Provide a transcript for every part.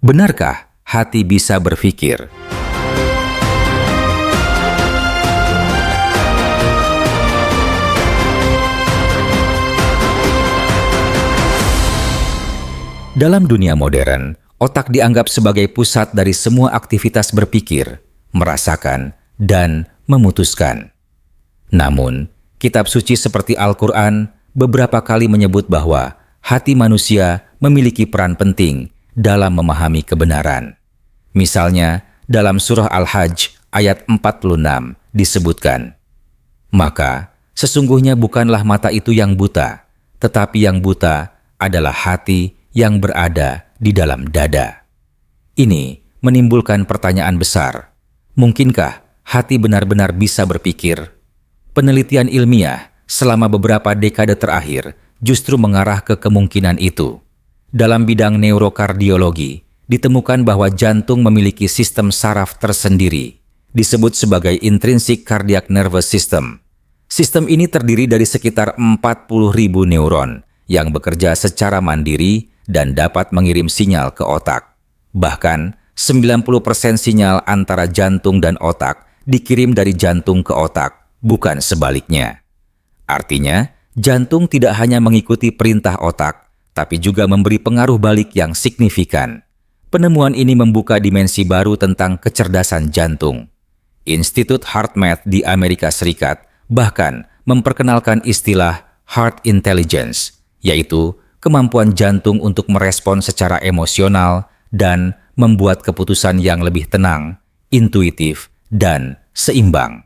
Benarkah hati bisa berpikir? Dalam dunia modern, otak dianggap sebagai pusat dari semua aktivitas berpikir, merasakan, dan memutuskan. Namun, kitab suci seperti Al-Quran beberapa kali menyebut bahwa hati manusia memiliki peran penting dalam memahami kebenaran. Misalnya, dalam surah Al-Hajj ayat 46 disebutkan, "Maka sesungguhnya bukanlah mata itu yang buta, tetapi yang buta adalah hati yang berada di dalam dada." Ini menimbulkan pertanyaan besar. Mungkinkah hati benar-benar bisa berpikir? Penelitian ilmiah selama beberapa dekade terakhir justru mengarah ke kemungkinan itu. Dalam bidang neurokardiologi, ditemukan bahwa jantung memiliki sistem saraf tersendiri, disebut sebagai intrinsic cardiac nervous system. Sistem ini terdiri dari sekitar 40.000 neuron yang bekerja secara mandiri dan dapat mengirim sinyal ke otak. Bahkan, 90% sinyal antara jantung dan otak dikirim dari jantung ke otak, bukan sebaliknya. Artinya, jantung tidak hanya mengikuti perintah otak, tapi juga memberi pengaruh balik yang signifikan. Penemuan ini membuka dimensi baru tentang kecerdasan jantung. Institut HeartMath di Amerika Serikat bahkan memperkenalkan istilah heart intelligence, yaitu kemampuan jantung untuk merespon secara emosional dan membuat keputusan yang lebih tenang, intuitif, dan seimbang.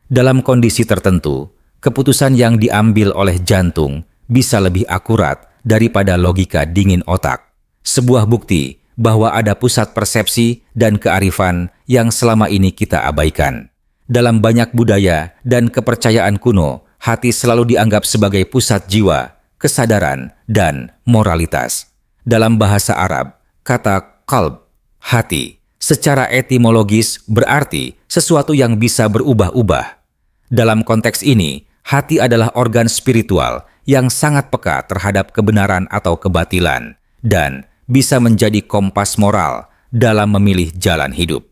Dalam kondisi tertentu, keputusan yang diambil oleh jantung bisa lebih akurat daripada logika dingin otak. Sebuah bukti bahwa ada pusat persepsi dan kearifan yang selama ini kita abaikan. Dalam banyak budaya dan kepercayaan kuno, hati selalu dianggap sebagai pusat jiwa, kesadaran, dan moralitas. Dalam bahasa Arab, kata qalb, hati, secara etimologis berarti sesuatu yang bisa berubah-ubah. Dalam konteks ini, hati adalah organ spiritual yang sangat peka terhadap kebenaran atau kebatilan dan bisa menjadi kompas moral dalam memilih jalan hidup.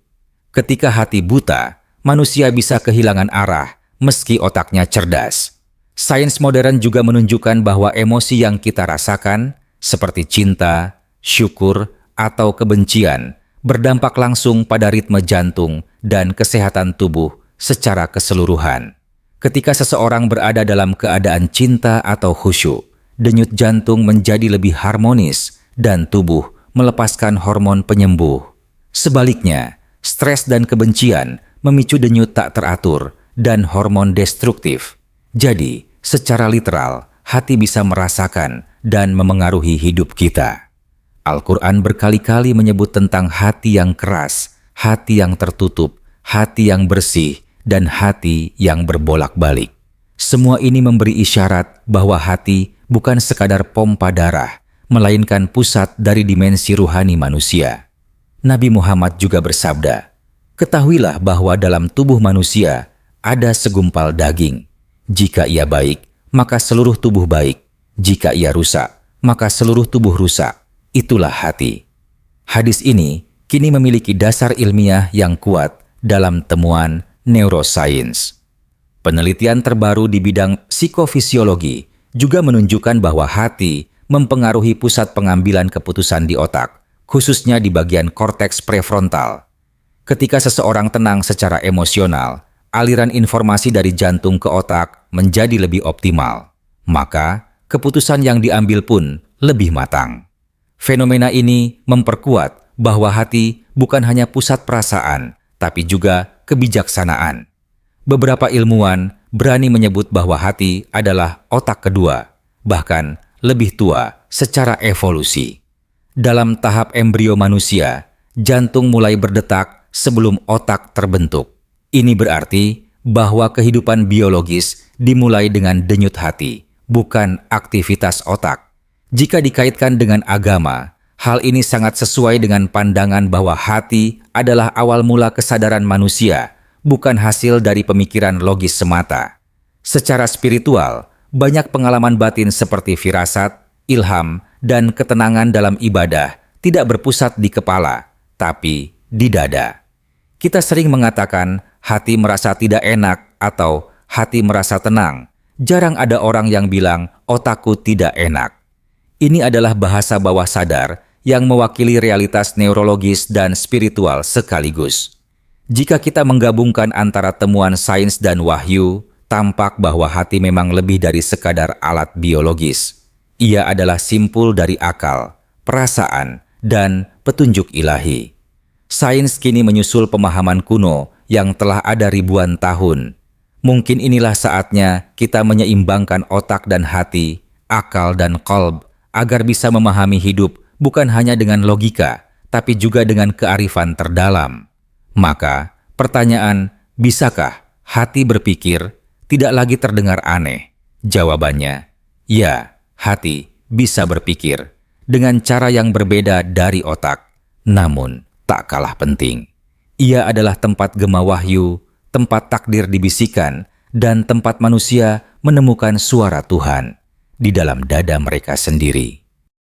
Ketika hati buta, manusia bisa kehilangan arah meski otaknya cerdas. Sains modern juga menunjukkan bahwa emosi yang kita rasakan, seperti cinta, syukur, atau kebencian, berdampak langsung pada ritme jantung dan kesehatan tubuh secara keseluruhan. Ketika seseorang berada dalam keadaan cinta atau khusyuk, denyut jantung menjadi lebih harmonis dan tubuh melepaskan hormon penyembuh. Sebaliknya, stres dan kebencian memicu denyut tak teratur dan hormon destruktif. Jadi, secara literal, hati bisa merasakan dan memengaruhi hidup kita. Al-Quran berkali-kali menyebut tentang hati yang keras, hati yang tertutup, hati yang bersih, dan hati yang berbolak-balik. Semua ini memberi isyarat bahwa hati bukan sekadar pompa darah, melainkan pusat dari dimensi ruhani manusia. Nabi Muhammad juga bersabda, "Ketahuilah bahwa dalam tubuh manusia ada segumpal daging. Jika ia baik, maka seluruh tubuh baik. Jika ia rusak, maka seluruh tubuh rusak. Itulah hati." Hadis ini kini memiliki dasar ilmiah yang kuat dalam temuan neuroscience. Penelitian terbaru di bidang psikofisiologi juga menunjukkan bahwa hati mempengaruhi pusat pengambilan keputusan di otak, khususnya di bagian korteks prefrontal. Ketika seseorang tenang secara emosional, aliran informasi dari jantung ke otak menjadi lebih optimal, maka keputusan yang diambil pun lebih matang. Fenomena ini memperkuat bahwa hati bukan hanya pusat perasaan, tapi juga kebijaksanaan. Beberapa ilmuwan berani menyebut bahwa hati adalah otak kedua, bahkan lebih tua secara evolusi. Dalam tahap embrio manusia, jantung mulai berdetak sebelum otak terbentuk. Ini berarti bahwa kehidupan biologis dimulai dengan denyut hati, bukan aktivitas otak. Jika dikaitkan dengan agama, hal ini sangat sesuai dengan pandangan bahwa hati adalah awal mula kesadaran manusia, bukan hasil dari pemikiran logis semata. Secara spiritual, banyak pengalaman batin seperti firasat, ilham, dan ketenangan dalam ibadah tidak berpusat di kepala, tapi di dada. Kita sering mengatakan hati merasa tidak enak atau hati merasa tenang. Jarang ada orang yang bilang otakku tidak enak. Ini adalah bahasa bawah sadar yang mewakili realitas neurologis dan spiritual sekaligus. Jika kita menggabungkan antara temuan sains dan wahyu, tampak bahwa hati memang lebih dari sekadar alat biologis. Ia adalah simpul dari akal, perasaan, dan petunjuk ilahi. Sains kini menyusul pemahaman kuno yang telah ada ribuan tahun. Mungkin inilah saatnya kita menyeimbangkan otak dan hati, akal dan qalb, agar bisa memahami hidup bukan hanya dengan logika, tapi juga dengan kearifan terdalam. Maka, pertanyaan, bisakah hati berpikir, tidak lagi terdengar aneh? Jawabannya, ya, hati bisa berpikir dengan cara yang berbeda dari otak. Namun, tak kalah penting, ia adalah tempat gema wahyu, tempat takdir dibisikkan, dan tempat manusia menemukan suara Tuhan di dalam dada mereka sendiri.